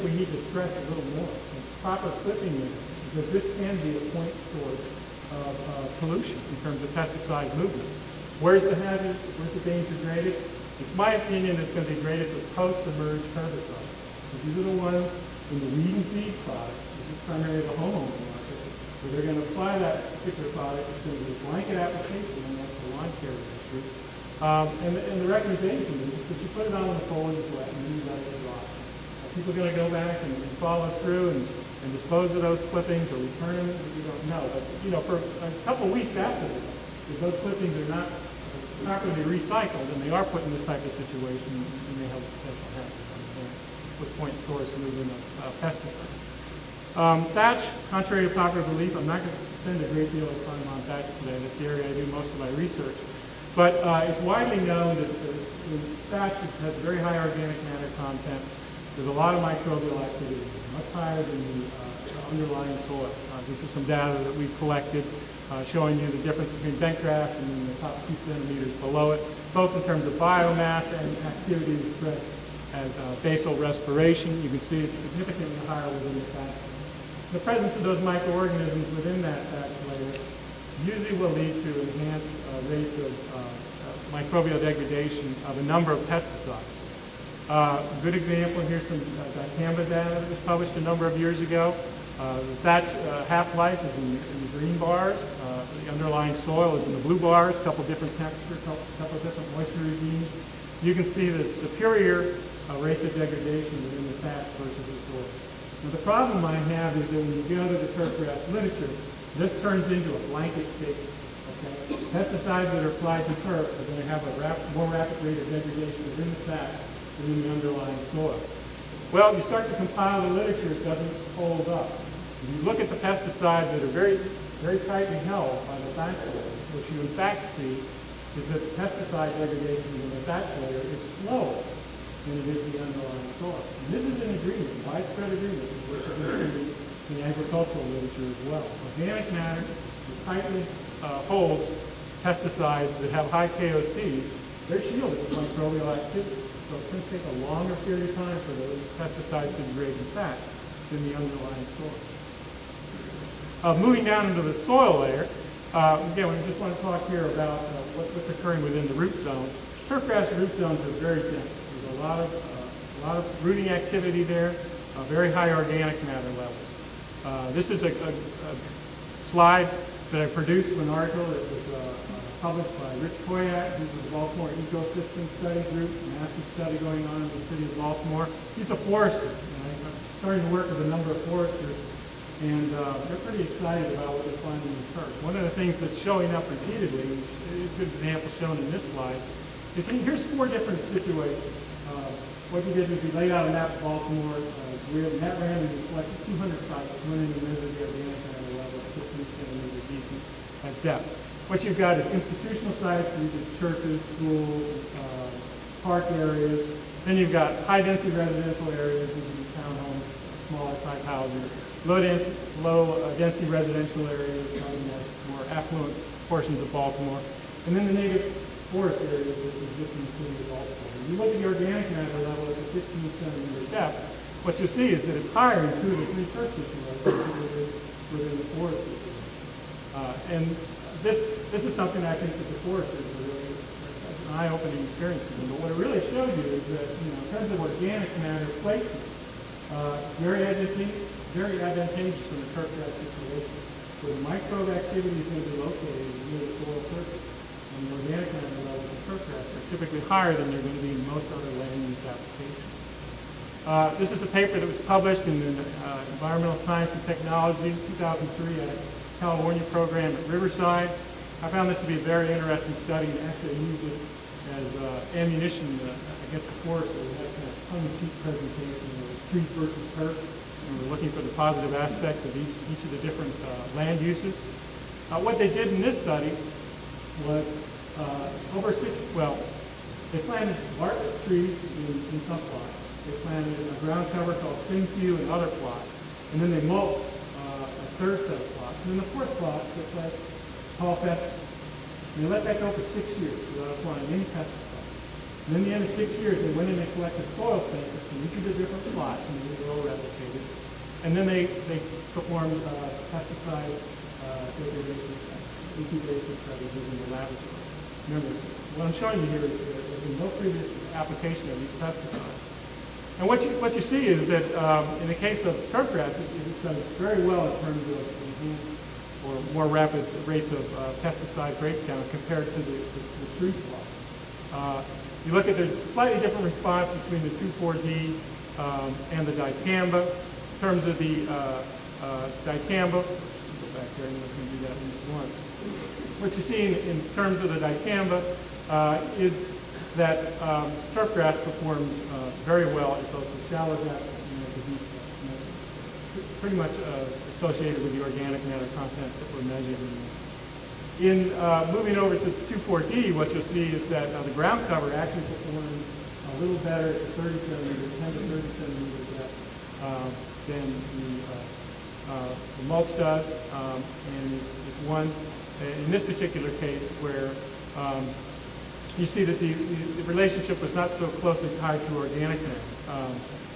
we need to stress a little more. Proper clipping unit, because this can be a point source of pollution in terms of pesticide movement. Where's the hazard? Where's the danger greatest? It's my opinion it's going to be greatest with post-emerge herbicides. These are the ones in the weed and feed product, which is primarily the homeowner market, where they're going to apply that particular product. It's going to be a blanket application, and that's the lawn care industry. And the recommendation is that you put it on when the foliage is wet and then you let it dry. People are going to go back and follow through and dispose of those clippings or return them. We don't know. But, you know, for a couple weeks after this, if those clippings are not properly recycled and they are put in this type of situation, you may have a potential hazard with point source movement of pesticides. Thatch, contrary to popular belief, I'm not going to spend a great deal of time on thatch today. That's the area I do most of my research. But it's widely known that thatch has very high organic matter content. There's a lot of microbial activity, much higher than the underlying soil. This is some data that we've collected showing you the difference between bent graft and the top 2 centimeters below it, both in terms of biomass and activity expressed as basal respiration. You can see it's significantly higher within the thatch. The presence of those microorganisms within that thatch layer usually will lead to enhanced rates of microbial degradation of a number of pesticides. A good example here, some dicamba data that was published a number of years ago. The thatch half-life is in the green bars. The underlying soil is in the blue bars, a couple different temperatures, a couple different moisture regimes. You can see the superior rate of degradation within the thatch versus the soil. Now the problem I have is that when you go to the turf grass literature, this turns into a blanket statement. Okay? Pesticides that are applied to turf are going to have a more rapid rate of degradation within the thatch than in the underlying soil. Well, you start to compile the literature, it doesn't hold up. If you look at the pesticides that are very, very tightly held by the thatch layer, what you in fact see is that the pesticide degradation in the thatch layer is slower than it is the underlying soil. And this is an agreement, widespread agreement, which is in the agricultural literature as well. Organic matter tightly holds pesticides that have high KOCs. They're shielded from microbial activity. So it's going to take a longer period of time for those pesticides to degrade in fat than the underlying soil. Moving down into the soil layer, again, we just want to talk here about what's occurring within the root zone. Turfgrass root zones are very dense. There's a lot of rooting activity there, very high organic matter levels. This is a slide that I produced from an article that was published by Rich Koyak, who's the Baltimore Ecosystem Study Group, a massive study going on in the city of Baltimore. He's a forester, and I'm starting to work with a number of foresters, and they're pretty excited about what they're finding in turf. One of the things that's showing up repeatedly, is a good example shown in this slide, is here's 4 different situations. What you did is you laid out a map of Baltimore, that randomly selected 200 sites, went in and measured the organic matter level at 15 centimeters deep at depth. What you've got is institutional sites, these are churches, schools, park areas. Then you've got high-density residential areas, these are townhomes, smaller type houses. Low-density residential areas, more affluent portions of Baltimore. And then the native forest areas that exist in the city of Baltimore. When you look at the organic matter level at the 15-centimeter depth, what you see is that it's higher in 2 to 3 church situations within the forest system. And this is something I think that the foresters are really an eye-opening experience to them. But what it really shows you is that, in terms of organic matter placement, very advantageous in the turfgrass situation, where the microbe activity is going to be located near the soil surface, and the organic matter levels of turfgrass are typically higher than they're going to be in most other land use applications. This is a paper that was published in the Environmental Science and Technology 2003 at California program at Riverside. I found this to be a very interesting study and actually used it as ammunition against the forest. We had kind of tongue-in-cheek presentation of trees versus turf, and we're looking for the positive aspects of each of the different land uses. What they did in this study was they planted Bartlett trees in some plots. They planted a ground cover called Springview and other plots, and then they mulched a third set of plots. And then the 4th plot, they planted tall pepper. And they let that go for 6 years without applying any pesticides. And then at the end of 6 years, they went in and collected soil samples from each of the different plots, and they were all And then they performed pesticide degradation studies, incubation studies in the laboratory. Remember, what I'm showing you here is there's been no previous application of these pesticides. And what you see is that in the case of turfgrass, it's done very well in terms of enhanced or more rapid rates of pesticide breakdown compared to the tree swap. You look at the slightly different response between the 2,4-D and the dicamba. In terms of the dicamba, go back there, and let's do that at least once. What you see in terms of the dicamba is that turfgrass performs very well at both the shallow depth and the deep depth. Pretty much associated with the organic matter contents that were measured in there. In moving over to 2,4-D, what you'll see is that the ground cover actually performs a little better at 30 centimeters, 10 to 30 centimeters depth than the mulch does, and it's one in this particular case where you see that the relationship was not so closely tied to organic matter.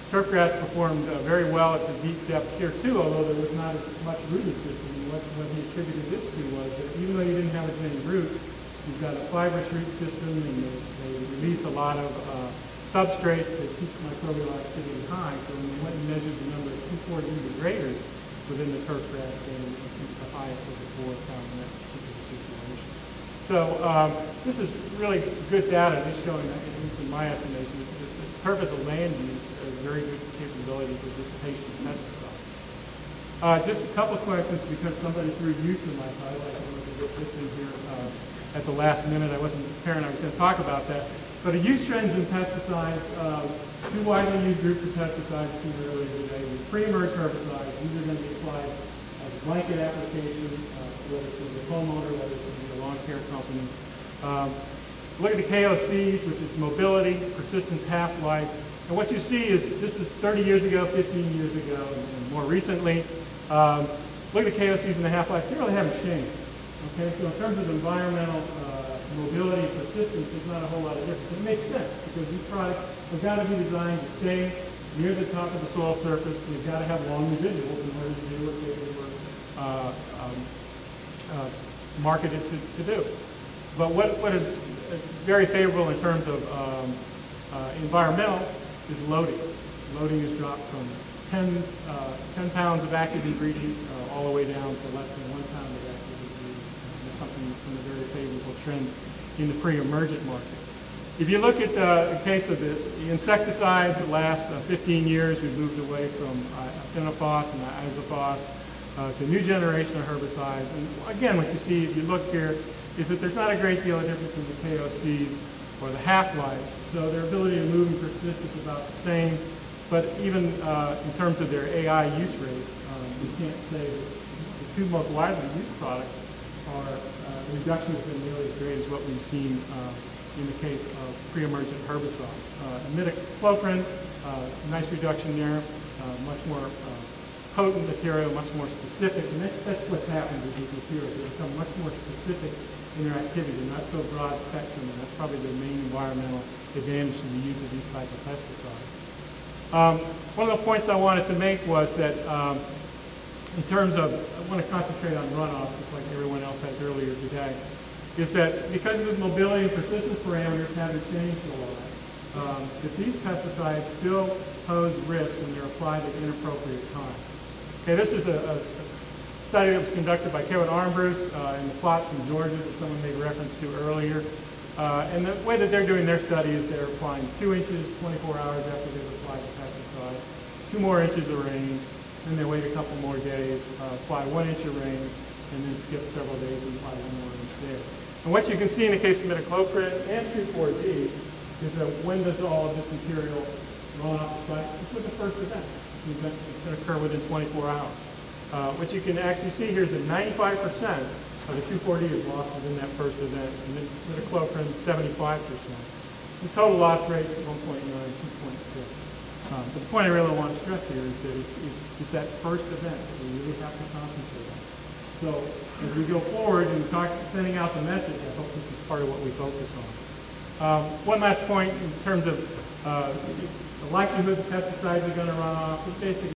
Turfgrass performed very well at the deep depth here too, although there was not as much rooted system. And what he attributed this to was that even though you didn't have as many roots, you've got a fibrous root system, and they release a lot of substrates that keep microbial activity high. So when we went and measured the number of 2,4-D degraders within the turfgrass, they were the highest of the four found in that particular situation. So this is really good data. It's showing, at least in my estimation, that the turf as a land use has very good capability for dissipation of pesticides. Just a couple of questions because somebody threw use in my title. I wanted to get this in here at the last minute. I wasn't preparing. I was going to talk about that. But the use trends in pesticides, two widely used groups of pesticides seen earlier today. The pre-emerge herbicides, these are going to be applied as a blanket application, whether it's to the homeowner, whether it's to the lawn care company. Look at the KOCs, which is mobility, persistence, half-life. And what you see is, this is 30 years ago, 15 years ago, and more recently. Look at the KOCs and the half-life. They really haven't changed. Okay, so in terms of environmental mobility and persistence, there's not a whole lot of difference. It makes sense because these products have got to be designed to stay near the top of the soil surface. They've got to have long residuals in order to do what they were marketed to do. But what is very favorable in terms of environmental is loading. Loading is dropped from 10 pounds of active ingredient all the way down to less than 1 pound of active ingredient. That's something that's been a very favorable trend in the pre-emergent market. If you look at the case of the insecticides, the last 15 years we've moved away from afiniphos and isophos to a new generation of herbicides. And again, what you see if you look here is that there's not a great deal of difference in the KOCs or the half-life. So their ability to move and persist is about the same. But even in terms of their AI use rate, we can't say that the two most widely used products are the reduction has been nearly as great as what we've seen in the case of pre-emergent herbicides. Imidacloprid, nice reduction there, much more potent material, much more specific, and that's what's happened with these materials. They become much more specific in their activity, not so broad spectrum, and that's probably the main environmental advantage to the use of these type of pesticides. One of the points I wanted to make was that in terms of, I want to concentrate on runoff, just like everyone else has earlier today, is that because of the mobility and persistence parameters haven't changed a lot, that these pesticides still pose risk when they're applied at inappropriate times. Okay, this is a study that was conducted by Kevin Armbruster in the plots from Georgia that someone made reference to earlier. And the way that they're doing their study is they're applying 2 inches 24 hours after they've applied the pesticide, 2 more inches of rain, then they wait a couple more days, apply 1 inch of rain, and then skip several days and apply 1 more inch there. And what you can see in the case of imidacloprid and 2,4-D is that when does all of this material run off the site? It's with the first event. It's going to occur within 24 hours. What you can actually see here is that 95% of the 2,4-D is lost within that first event, and then imidacloprid 75%. The total loss rate is 1.9, 2.6. But the point I really want to stress here is that it's that first event that we really have to concentrate on. So as we go forward and sending out the message, I hope this is part of what we focus on. One last point in terms of the likelihood the pesticides are going to run off is basically